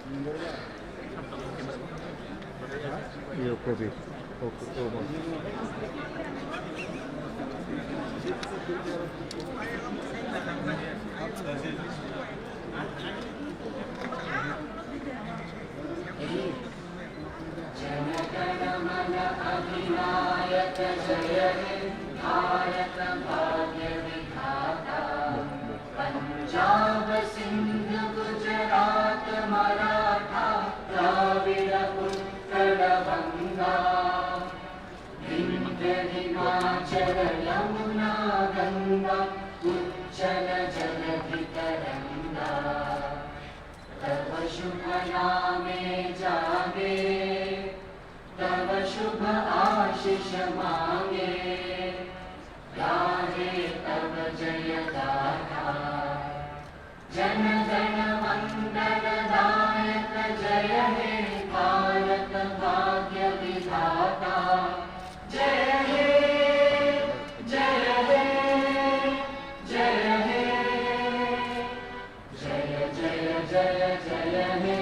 ये कोबी ओके ओ जनगणमन अधिनायक जय हे भारत भाग्य विधाता पंजाब सिंध गुजरात मराठा द्राविड़ उत्कल गंगा विंध्य हिमाचल यमुना गंगा उज्जल जलधि तरंगा तव शुभ नामे जागे तव शुभ आशीष मांगे गाहे तव जय गाथा जन गण मंगल दायक जय हे भारत भाग्य विधाता जय हे जय हे जय हे जय जय जय जय हे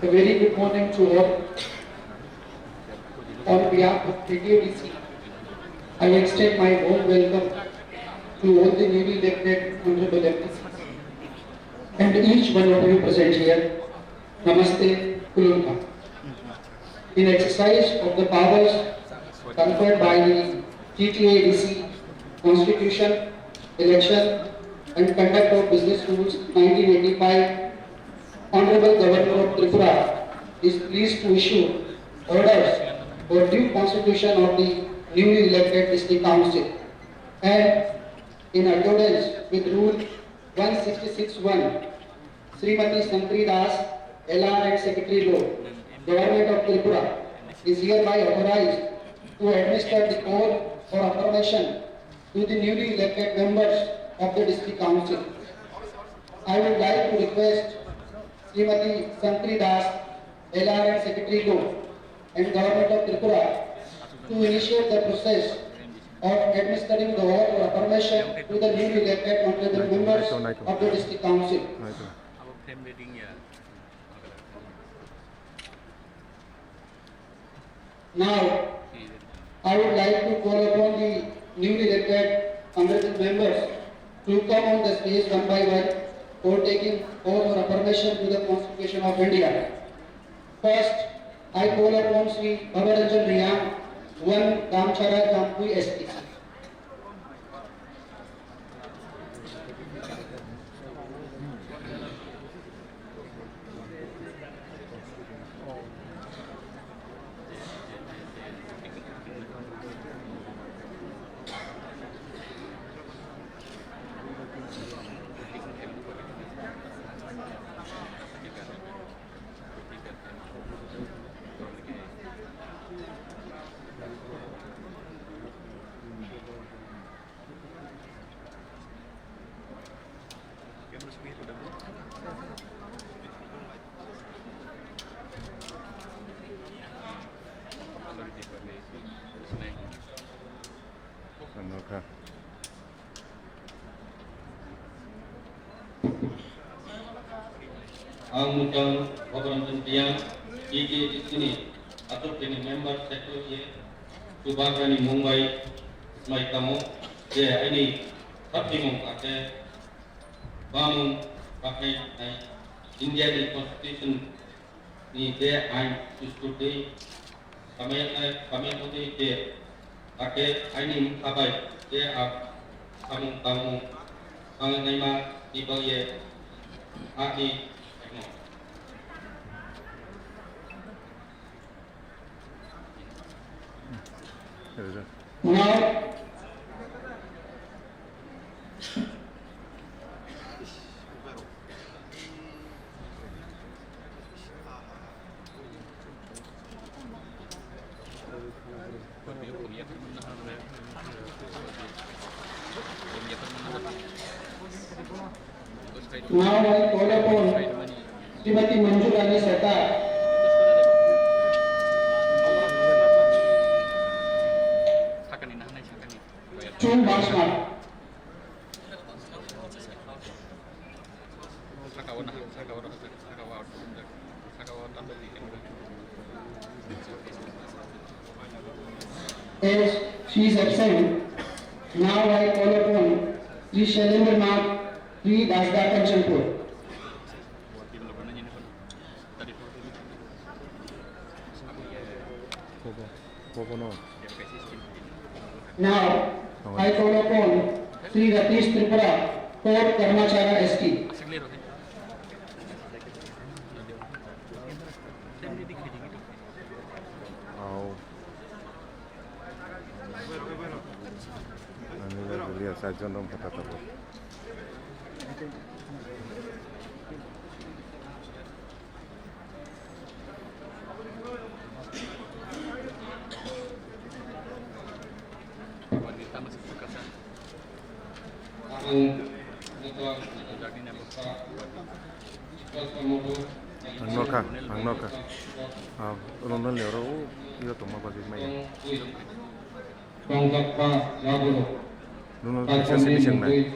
A very good morning to all. On behalf of KTODC, I extend my warm welcome to all the newly elected honorable MPs and each one of you present here. Namaste, Kulunka. In exercise of the powers conferred by the TTADC Constitution, Election and Conduct of Business Rules 1985, Honorable Governor of Tripura is pleased to issue orders for due constitution of the newly elected district council and in accordance with rule 166(1), Srimati Santri Das, LR and Secretary Law, Government of Tripura is hereby authorized to administer the oath for affirmation to the newly elected members of the district council. I would like to request Srimati Santri Das, LR and Secretary Law and Government of Tripura to initiate the process of administering the oath or affirmation to the newly elected honorable members of the district council. Now, I would like to call upon the newly elected honorable members to come on the stage one by one for taking oath or affirmation to the Constitution of India. First, I call upon Sri Bhavaranjan Riyam, 1 Damchara Kampui ST. अनोखा Ang Mutang Bhavaranjan Riyam, di sini atau dengan member sekretariat Subagrani Mumbai, Ismail Kamu, dia ini tapi mengpakai bangun pakai India di Constitution ni dia ain sesuatu kami putih dia pakai ini kabai dia kamu panglima di bawah hati. Now, Now I call upon Srimati Manju Rani Sarkar to march mark. As she is absent, now I call upon Sri Shailendra Nath, Sri Dasda Kanchanpur. Popono. Now I call upon Sri Ratish Tripura, Port Karmachara ST. Ao. Ani lihat saja dong kata tahu. Angnoka. Nonton lewat itu tuh mau bagi main. Nonton bisa main.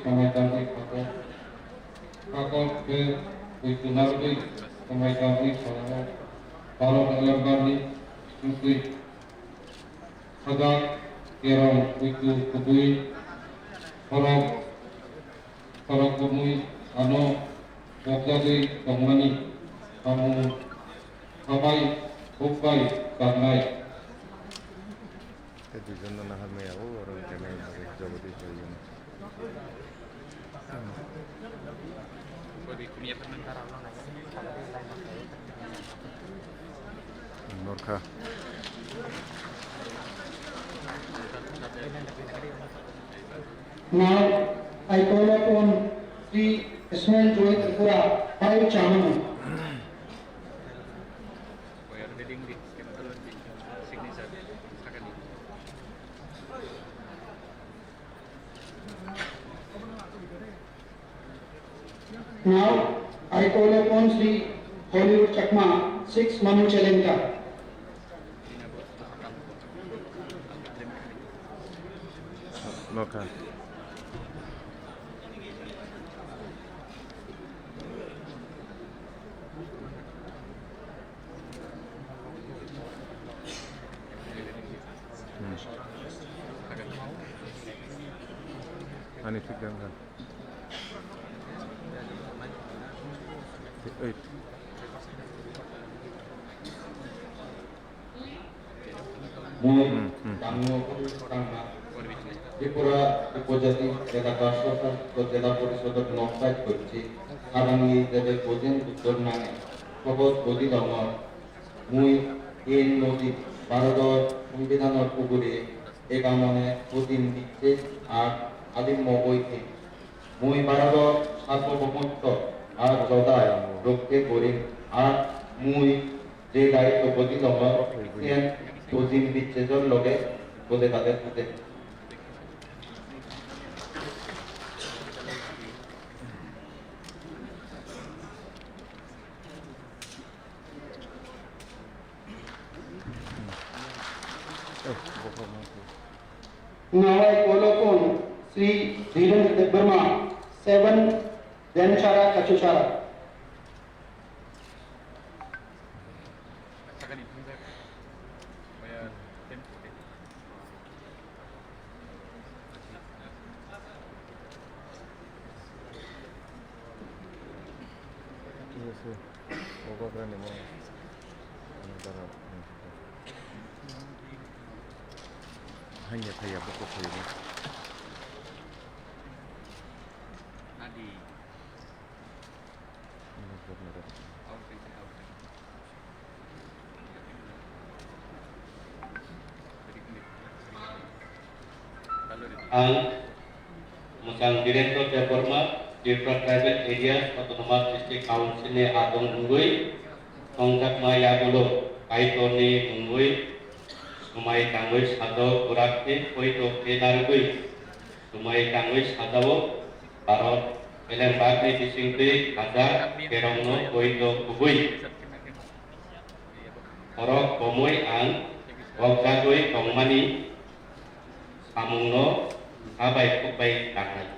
Itu jangan nahan maya orang kena yang jabati saya. Norka. Now I call upon Sri Ismail Joy Tripura, Five Chaman. Now I call upon Sri Hollywood Chakma, 6 Manu Chalenka. Norka. Ani fikir kan? Tripura উপজাতি জেলা প্রশাসন ও জেলা পরিষদের নকশায় করছে আগামী দেবে বোঝেন উত্তর নামে সহজ গতি দমন মুই এই নদী ভারতের সংবিধানের পুকুরে একামনে প্রতিন দিচ্ছে আর আদিম মগৈতে মুই ভারতের সার্বভৌমত্ব আর জদায় রক্ষে করি আর মুই যে দায়িত্ব গতি দমন প্রতিন বিচ্ছেদর লগে বলে তাদের সাথে Now I call upon Sri Dhirendra Debbarma, 7 Dhanchara Kachuchara. Hanya saya buku ini. Ang Musang Director Department Different Tribal Areas Autonomous District Council Atong Ungui Tongkat Maya Gulo Kaitoni Ungui sumai tangui sado kurakni koi to kenargui sumai tangui sado barot elem bakni disingti kaza kerongno koi to kubui orok komoi ang wajagui kongmani samungno abai kubai tangai.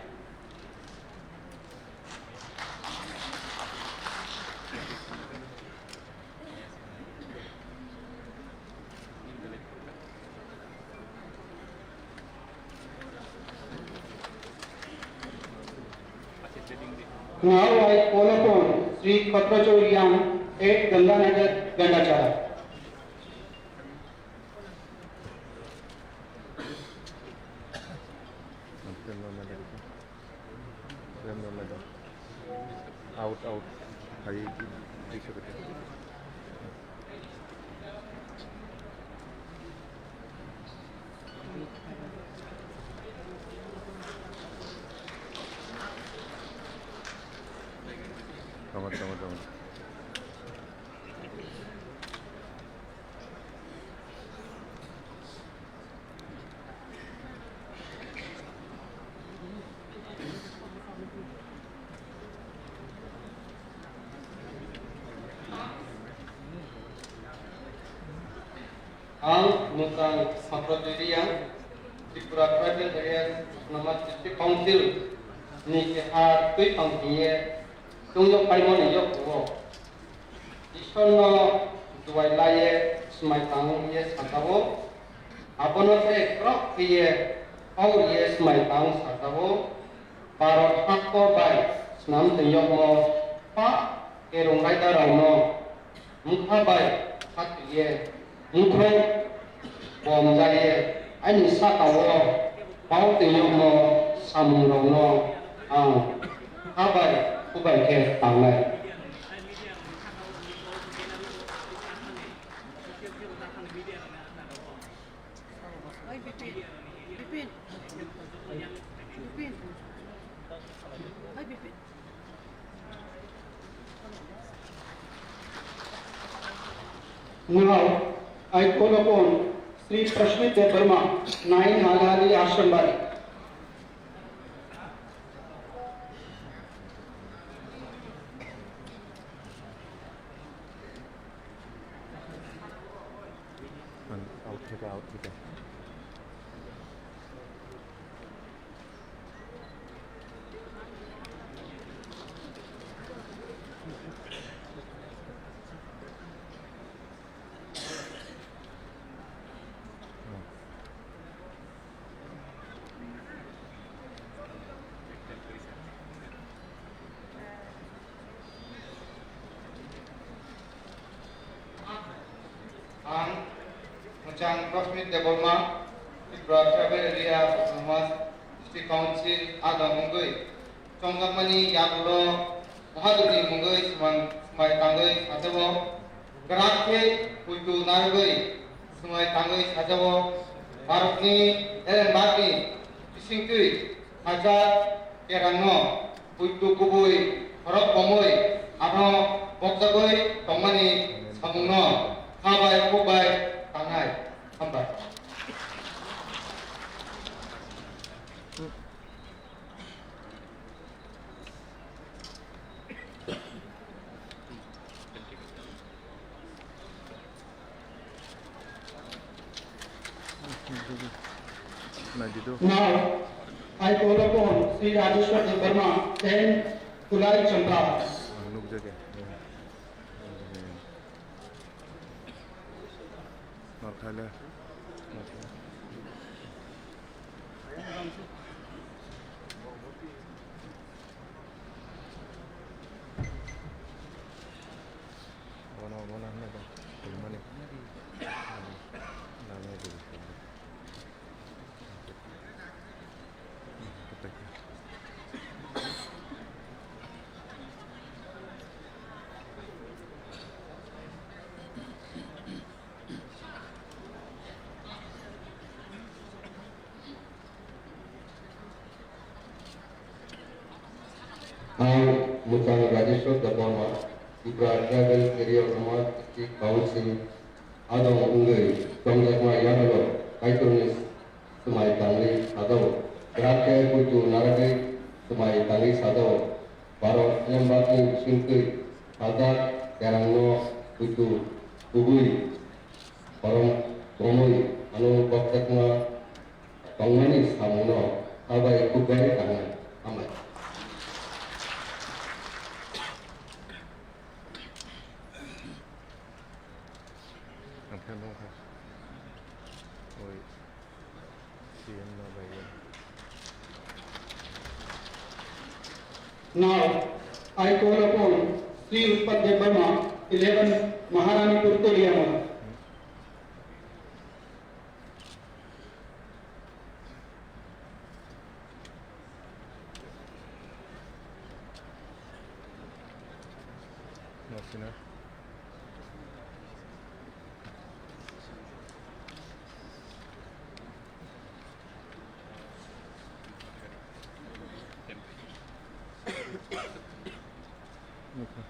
Now I call upon Sri Katrachoryan at Ganganagar Gandachara. out hay đi siya kaya tama. Ang Musang Sampradirian Tripura Tribal Areas Nama District Council ni kehar tui pangkiye tunjuk paimon iyo kuo Ishonno duai laye smai tang ye satawo abono te krok kiye au ye smai tang satawo parot hakko bai snam tenyok mo pa kerong rai darau no mukha bai hakkiye mukhrong bom jaiye ani satawo pau tenyok mo samung rong no ang abai kubai ke tanglai Now, I call upon Sri Prashmit Verma, 9 Halali Ashram Bari. out kita. Ang Muchang Prashmit Deborma, Tripura Tribal Area Autonomous District Council Ada Mungui, Chonggamani Yabulo, Mahaduri Mungui, Sumai Tangui Sajawo, Gerakhe Putu Nargui, Sumai Tangui Sajawo, Barokni Baki, Singtui, Hajar Kerangno, Putu Kubui, Horok Pomui, Abno Boksagui, Tomani Samungno, Habai Kubai Tangai Hambai. Now, I call upon Sri Rajeshwar Verma, 10 Tulai Chandra. Markale. Mana na ba? Mana? Namanya dulu. Ang Muchang Rajeshwar Deborma, Tripura Tribal Area Autonomous District Council adong ungai tongjak ma yahalo kaitonis semai tangi sadao berake kutu narake semai tangi sadao baro lembaki singkui sadak kerangno kutu kubui barong bomui anu baktek ma tongmani samuno abai kubai tangan amai. Ang tanong ka. Oi. Siyan na ba yun? Now, I call upon Sri Utpat Verma, 11 Maharani Purtoliyama. Masih na? Okay.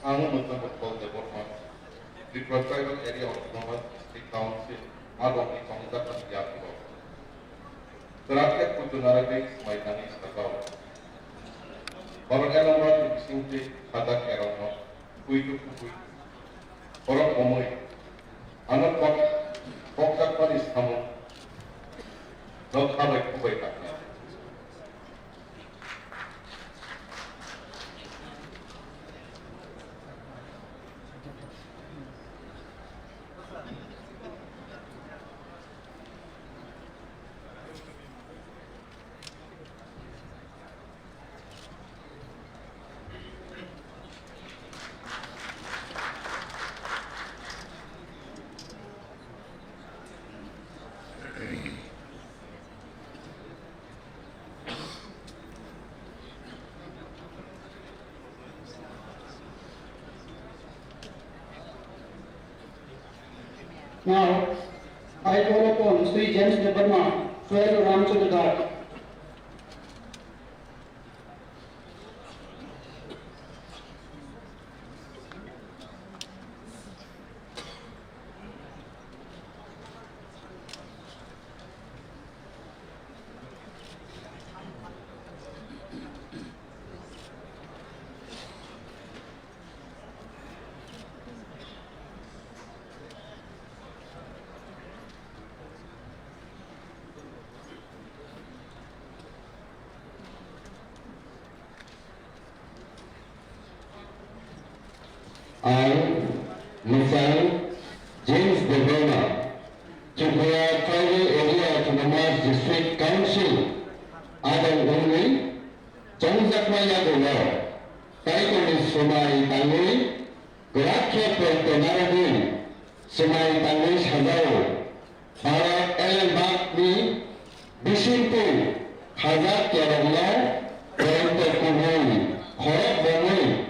Ang Muntah Department, the tribal area of North District Council, adong di Kongjak at Yakibo. Terakhir kutu narake Maitani Sakau. Barang elamat di singti hadak erano, kuitu kui. Orang omoi, anak Kongjak panis kamu. Lok habai kubai kaknya. Now, I call upon Sri James Verma, 12 Ramchandra Ghat. I, Mr. James Verma, Tripura Tribal Area Autonomous District Council, Adang Ungwi, Chongjakmaya Gola, Taikonis Sumai Tangui, Grakya Pertonaragui, Sumai Tangui Hazao, Barat Elembakni, Bisimpu, Hazak Yarallah, Perto Kumui, Khorok Bongui,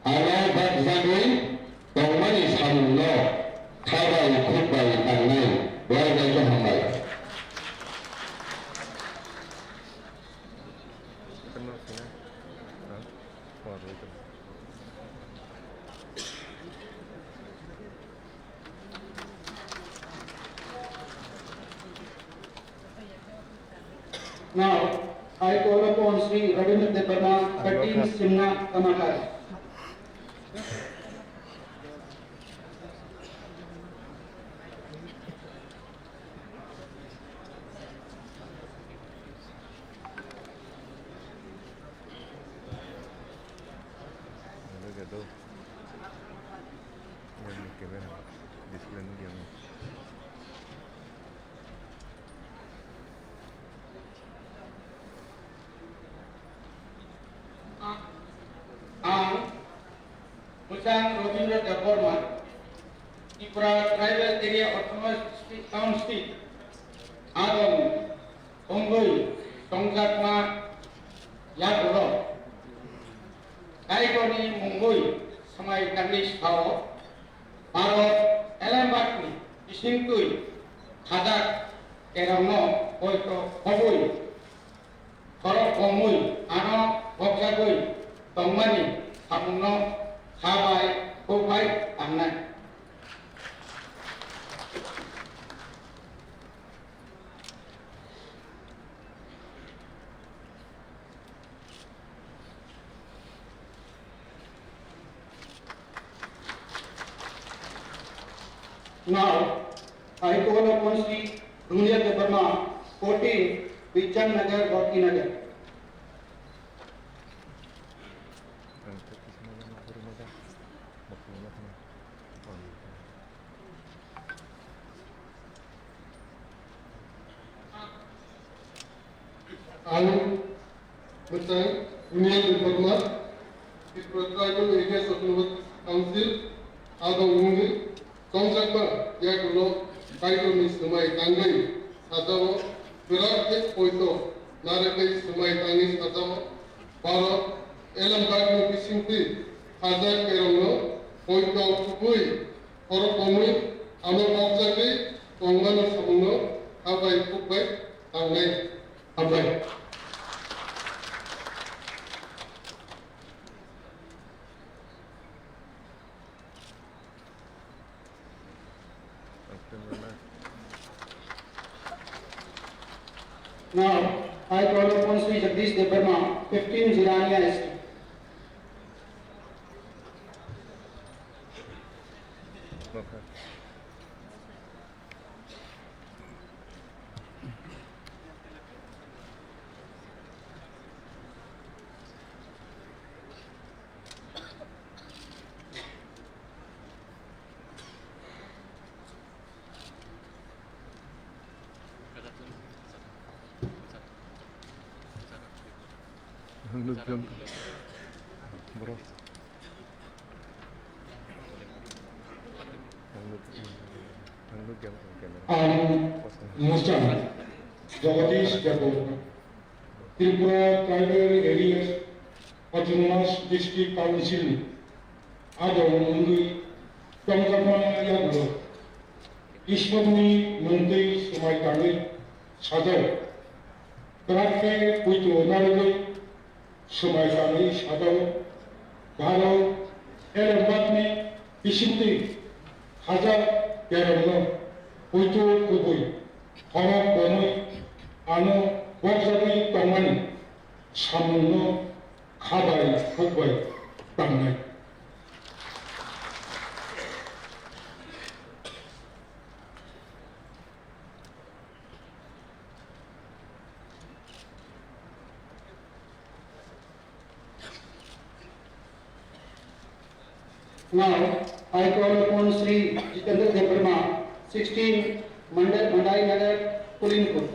Alau Bakzagui, Tongmani Samuno, Kabai Kubai Tangai, Warga Johamai. Kenal sini. Hah? Waduh itu. Now, I call upon Sri Ravindra Verma, 13 Simna Kamakar. Ada gitu. Yang mikirnya display yang Ang Musang Ravindra Verma, Tripura Tribal Area Autonomous Council, Adong, Ongoi, Tongjakma, Yakuro, Kaigoni Mongoi, Samai Kandis Pao, Paro, Elambakni, Isingkui, Hadak, Keramo, Oito, Hobui, Korok Omui, Ano, Bokjagui, Tongmani, Hamuno, Habai, Kobai, Amnai. Now, I call upon Sri Rulia Deparma, 14, Vichan Nagar, Bhakti Nagar. I, Mr. Rulia Deparma, the Tribal Areas Autonomous Council, Adong Ungi, Tongjakma, Yakulo, Kaitoni Sumai Tangai, Sadawo, Virat Poito, Narakai Sumai Tangi Sadawo, Baro, Elambagni Pisimpi, Hazak Kerono, Poito Kupui, Korokomui, Amo Bokjaki, Tongmano Samuno, Habai Kubai, Tangai, Habai. Now, I call upon Sri Jagdish Deparma, 15, Zirania Estate. Okay. Lütfen. Bro. Mustan, Jagadish Jagor, Tripura Tribal Areas Autonomous District Council, Adong Ungi, Tongjakma Yagulo, Ishmadni Nuntai Sumai Tangi, Sadao, Trakhe Puito Naragai, Sumai Tangi Sadao, Baro, Elambakni, Pisimti, Hazak, Kerala, Puito Kubui, Korok Bonui, Ano, Bokjagui Tongmani, Samuno, Habai, Kobai, Tangai. Now, I call upon Sri Jitendra Deparma, 16, Mandai Nagar, Pulinpur.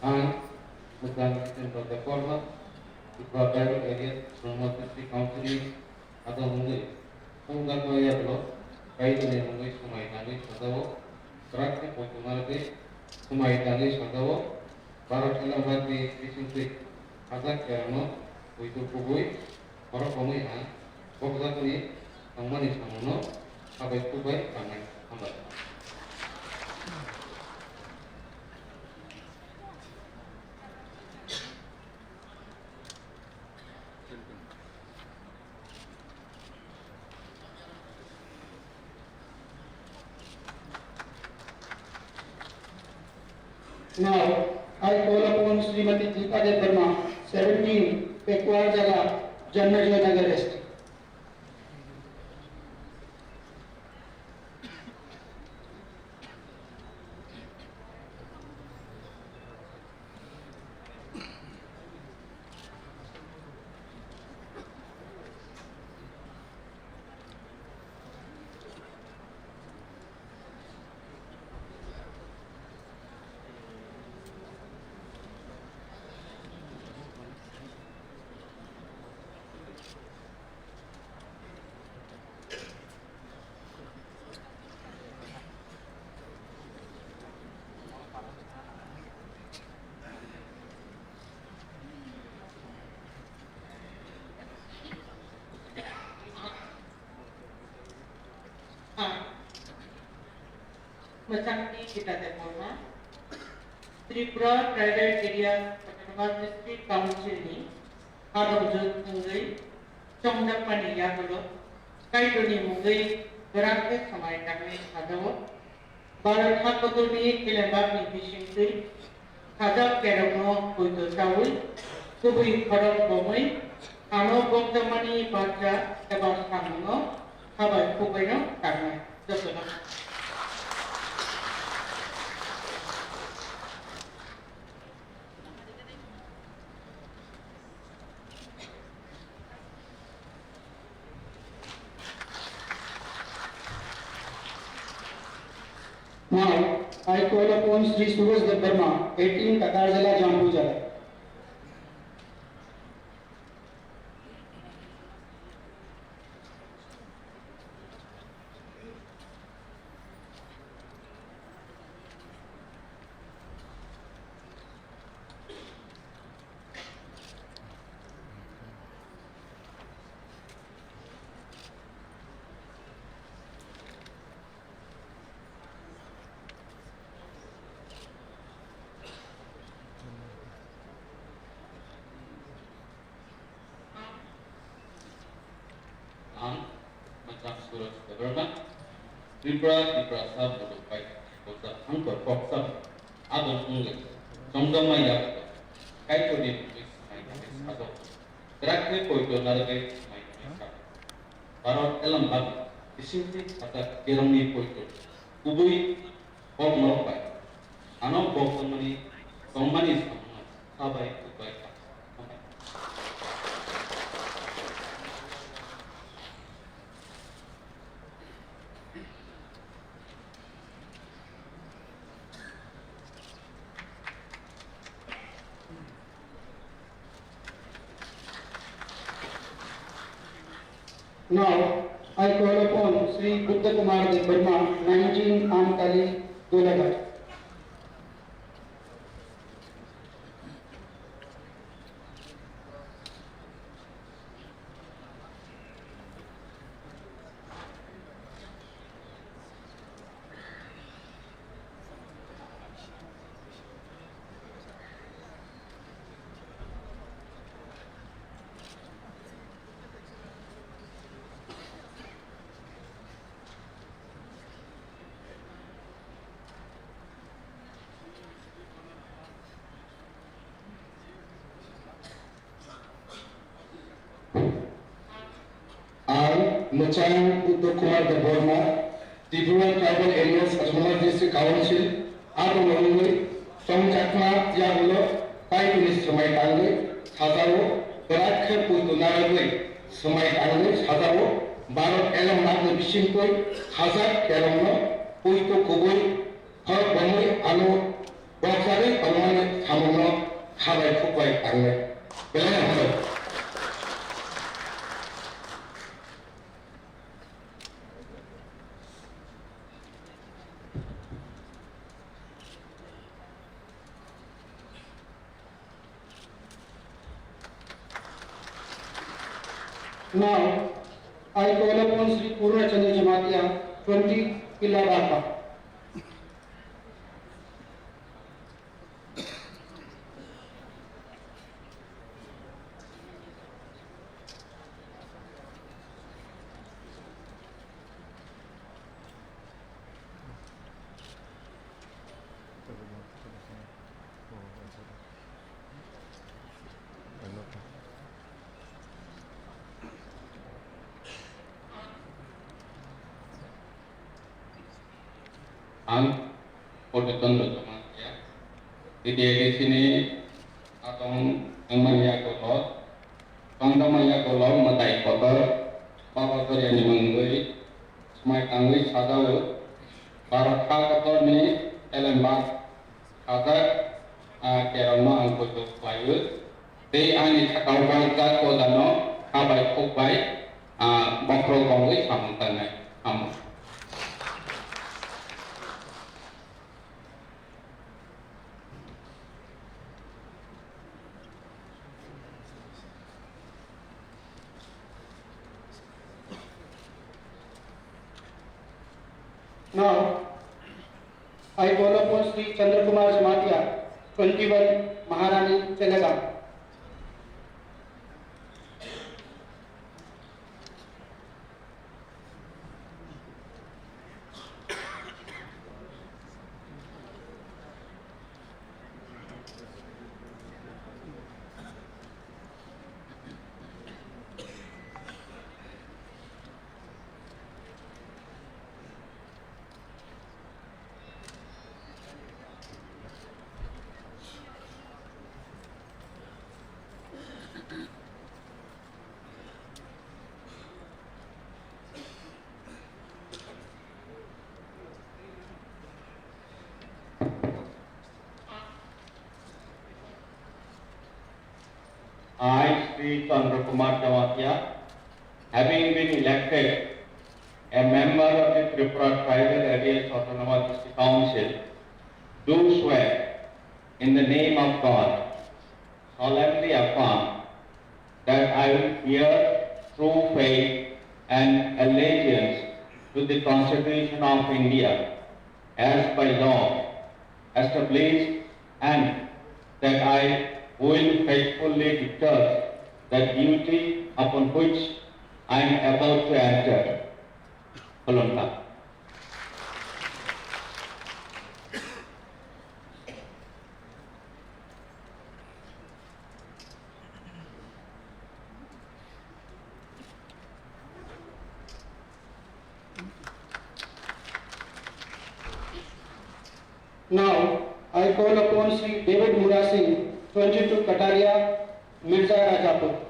And the transition of the former to private areas from District Council, Adong Ungi, Tongjakma Yakulo, Kaitoni Mongoi Sumai Tangi Sadawo, Trakhe Puito Naragai, Sumai Tangi Sadawo, Baro Elambakni Pisimpi, Hazak Kerano, Puito Kubui, Korokomui Han, Bokjagui, Tongmani Samuno, Habai Kubai, Tangai, Hambai. Now, I call upon Srimati Deepa Deparma, 17, Pekwar Jala, Jannajoy Nagar Estate. Masakti Kita Depona, Tripura Tribal Area Autonomous District Council ni Hadam Jut Mungai, Chongdak Pani Yakulo, Kaitoni Mungai, Berakit Samai Takni Hadawo, Barat Hakotoni Kilembak ni Fishing Tree, Hadap Keramo Puto Saul, Kubui Korok Bomai, Ano Bogdamani Baja Ebas Kamuno, Habai Kubaino Karna, Josona. Now, I call upon Sri Suraj Dev Verma, 18 Takarzala Jambuja. Macam Suraj Deverman, Tripura Sab Bodo Pai, Bosa Angkor Foksam, Adon Ungle, Songdama Yak, Kaitoni Pulis, Mai Sado, Terakhir Poito Narabe, Mai Sado, Barat Elam Bab, Disinti atau Kirami Poito, Ubui, Bog Moropai, Ano Bog Somani Sama, Sabai Ubai. Now, I call upon Sri Buddha Kumar Dev Verma, 19 Amtali, Dolaghar. I, Machan Buddha Kumar Dev Verma, Tripura Tribal Areas Autonomous District Council, Adon Ungle, Songchakna Yagulo, Kaitoni Samai Tangle, Hazaro, Berakit Puto Narabe, Samai Tangle, Hazaro, Barat Elam Bab Fishing Koi, Hazar Keramo, Puito Kubui, Korok Bomai, Ano Boksari, Alone Hamono, Habai Kubai Tangle. Belangan. Now, I call upon Sri Purna Chandra Jamatia, 20 Pilaraka. Ang Podoton Dotoma ya. Di sini atong ang maya kolot, pangda maya kolot matai kotor, papa kerja ni menggui, semai tangui sadau, barat kotor ni elembak, ada kerana ang kotor bayu, te ani sakau bangkat kodano, kabai kubai, bakro kongui samantanai, amu. Now, I call upon Sri Chandrakumar Jamatia, 21, Maharani, Telangana. I, Sri Chandrakumar Jamatia, having been elected a member of the Tripura Tribal Areas Autonomous District Council, do swear in the name of God, solemnly affirm that I will bear true faith and allegiance to the Constitution of India as by law established, and that I will faithfully discharge the duty upon which I am about to enter. Holonda. Now, I call upon Sri David Mura Singh, 22, Kataria, Mirza Rajapur.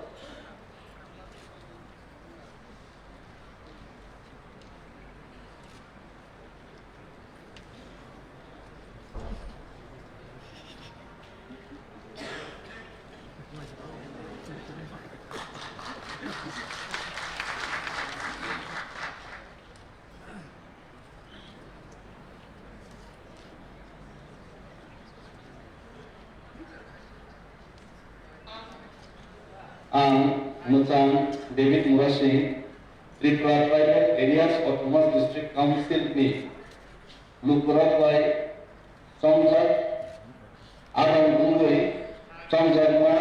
Musang David Murasi, Tripura Tribal Areas Autonomous District Council ni Lukurat by Samjat Adam Ungui Samjatma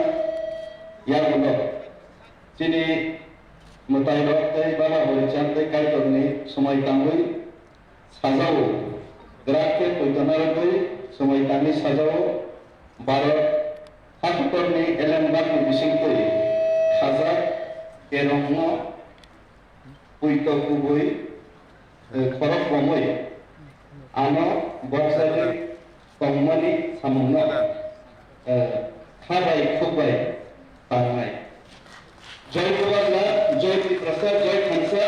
Yagulo Sini Mutairot Tay Bala Holichantai Kaitorni Sumai Tangui Sajau Gerakke Kuitanaragui Sumai Tangi Sajau Barat Hakutorni Elam Baki Bisingkui Khazak Kerongno Puito Kubui Korok Bomoi Ano Boksari Kongmani Samungno Khabai Kubai Tangai Jai Bhagwan Jai Prasad Jai Khansa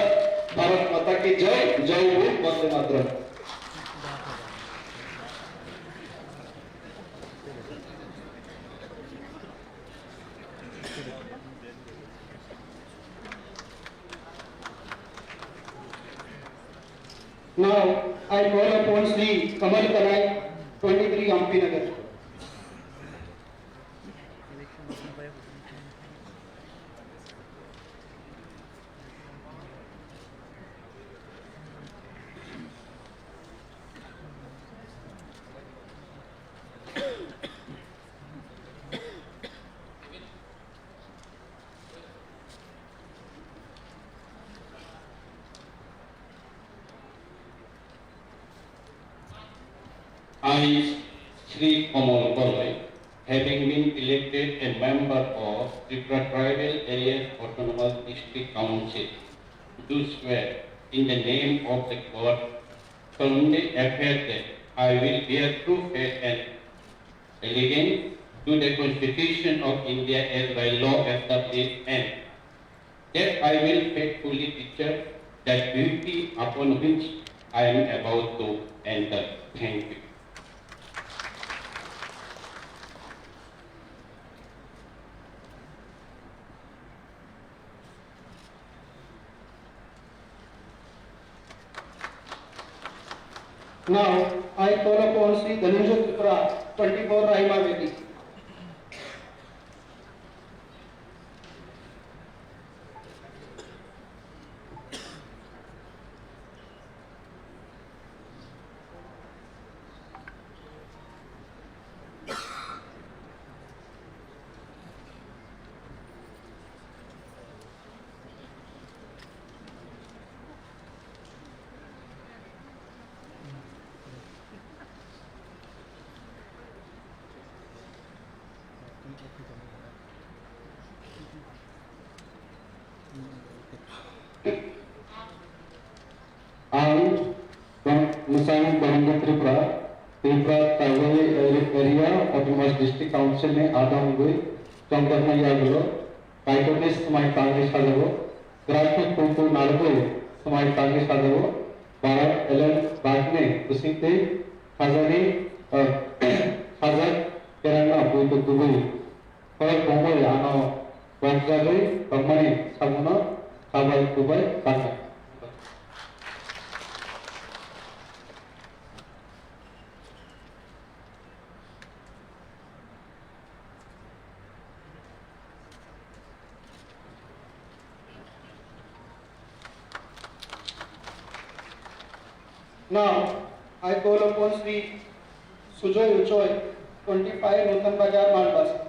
Bharat Mata Ki Jai Jai Bhut Vande Mataram. Now, I call upon Sri Kamal Kanai, 23, Ampi Nagar. I, Sri Kamal Kanai, having been elected a member of Tripura Tribal Areas Autonomous District Council, do swear in the name of the God, solemnly affirm that I will bear true faith and allegiance to the Constitution of India as by law established, and that I will faithfully discharge that duty upon which I am about to enter. Thank you. Now, I call upon Sri Dhananjay Tripura, 24, Rahima Vedi. Usang Bahanga Tripura, Tripura Tribal Area Autonomous District Council ने आधा हुए चौंका में याद लो, काइटोनिस समाज कांग्रेस का दबो, ग्रामीण कुंकू नालगो समाज कांग्रेस का दबो, भारत एलन बागने उसी ते हजारी हजार केरला बुद्ध दुबई, पर बोमो यानो बंजारे कम्मनी सामुना साबाई Dubai Congress Now, I call upon Sri Sujoy Uchoy, 25 Nutan Bazar, Malbasi.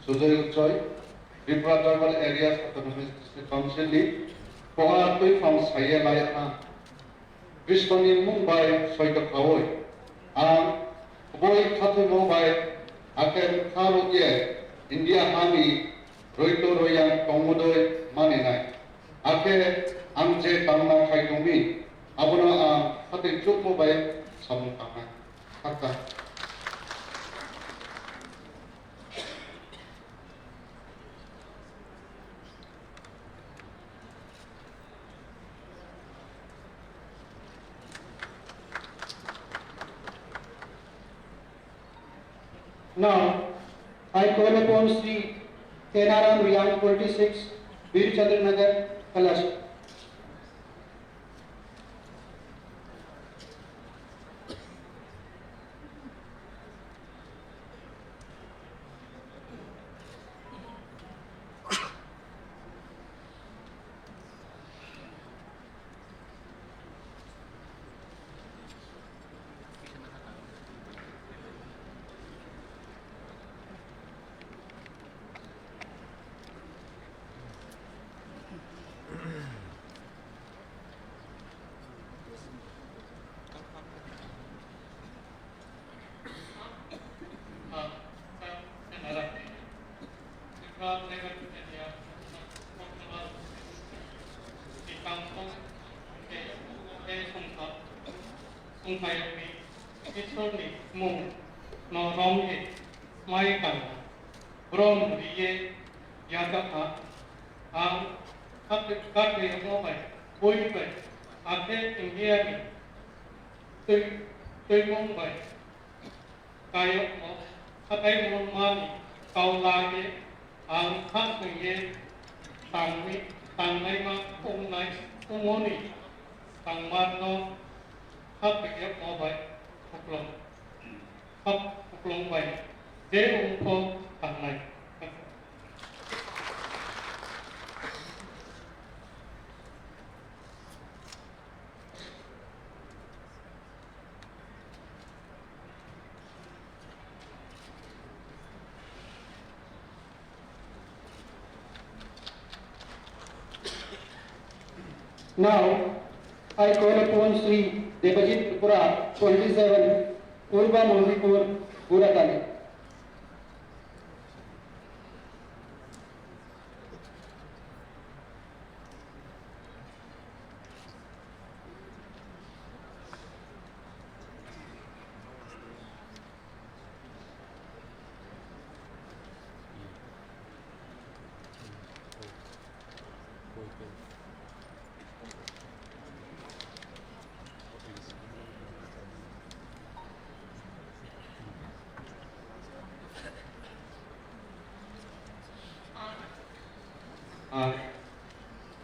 Sujoy Uchoy, Tripura Tribal Areas Autonomous District Council lead, Pohatui from Sayalaya, Krishkoni Mumbai, Soika Kawoi, Boy Katu Mumbai, Akan Karuye, India Army, Roito Royan, Komodo, Maninai, Ake, Amje Tamna Kaitumi, Abuna, Hati Chuk Mumbai, Samukana, Haka. Now, I call upon Sri Tenaram Riyang 26, Veer Chandra Nagar, Kalash. Now, I call upon Sri Debajit Tripura 27, Purba Mohipur, Buratali.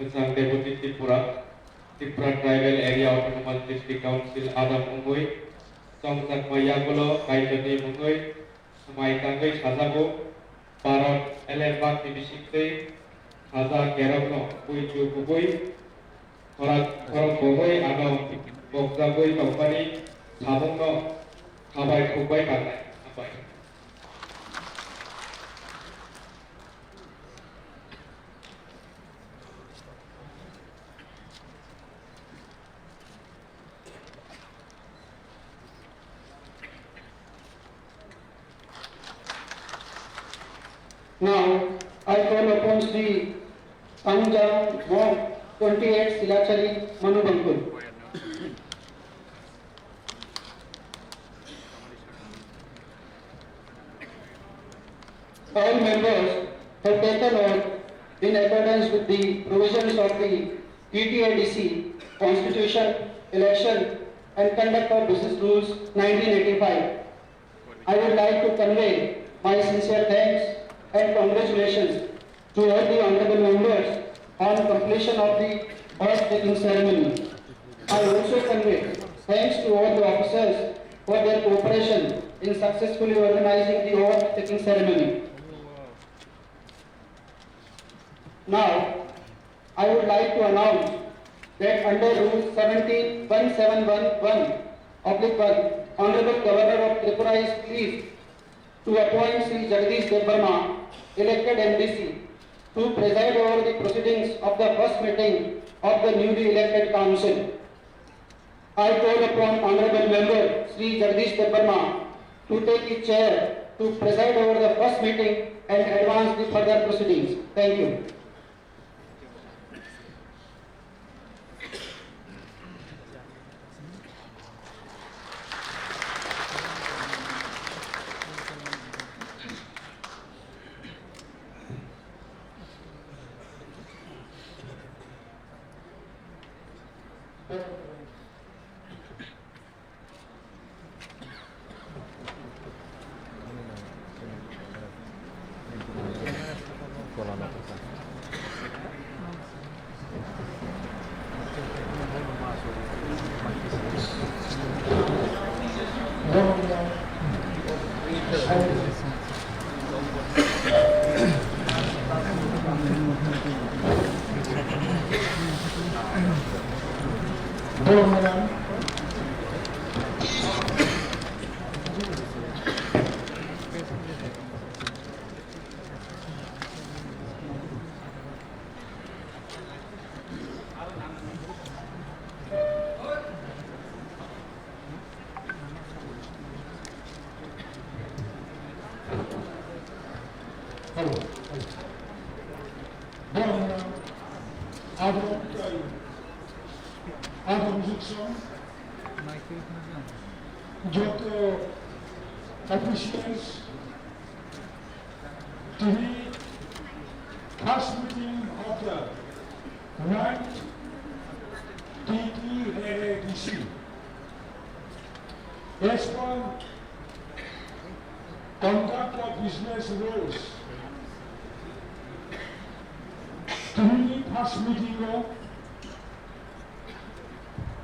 Tentang Deputi Tripura Tribal Area Autonomous District Council Adam Mungui, Songsak Mayagolo, Kaitani Mungui, Samai Kangai Sasago, Parot Elembak Dibisikte, Ada Kerokno, Pui Chukui, Korokoi Ano, Bokzagoi Company, Sabongno, Abai Kubai Kanai, Abai. Now, I call upon Sri Pangjam Wong 28 Silachari Manu Bankul. All members have taken oath in accordance with the provisions of the TTIDC, Constitution, Election and Conduct of Business Rules 1985. I would like to convey my sincere thanks and congratulations to all the honorable members on completion of the oath-taking ceremony. I also convey thanks to all the officers for their cooperation in successfully organizing the oath-taking ceremony. Now, I would like to announce that under Rule 17.1711/1, Honorable Governor of Tripura is pleased to appoint Sri Jagdish Debbarma, elected MDC, to preside over the proceedings of the first meeting of the newly elected council. I call upon Honorable Member Sri Jagdish Debbarma to take his chair to preside over the first meeting and advance the further proceedings. Thank you. Officials to the first meeting of the 9th TTADC. As per conduct of business rules, to the first meeting of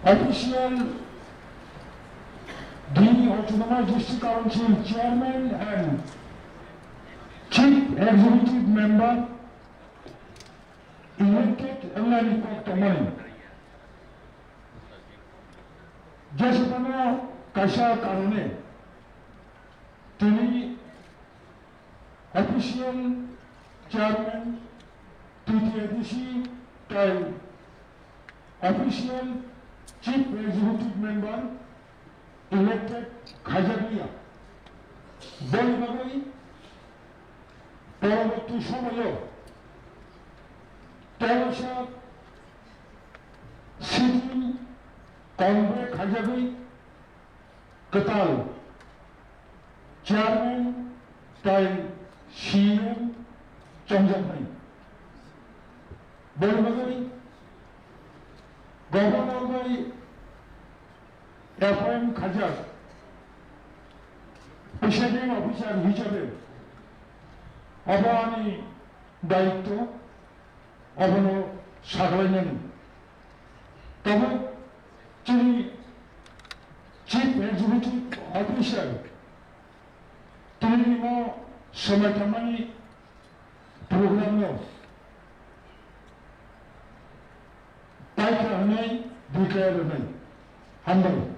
official the Autonomous District Council Chairman and Chief Executive Member elected Elani Tomani. Jasmana Kasha Karone, Tini Official Chairman TTADC and Official Chief Executive Member elected Khajaria. বলবাগই পরবর্তী সময়ে তেরোশো city কংগ্রে খাজাবি কতাল chairman তাই CM চন্দ্রভাই বলবাগই governor ভাই FM খাজা president officer হিসেবে অবহানি দায়িত্ব অবনো সাগলাইনেন তবে তিনি chief executive officer তিনি সময় প্রোগ্রাম declare remain. Humble.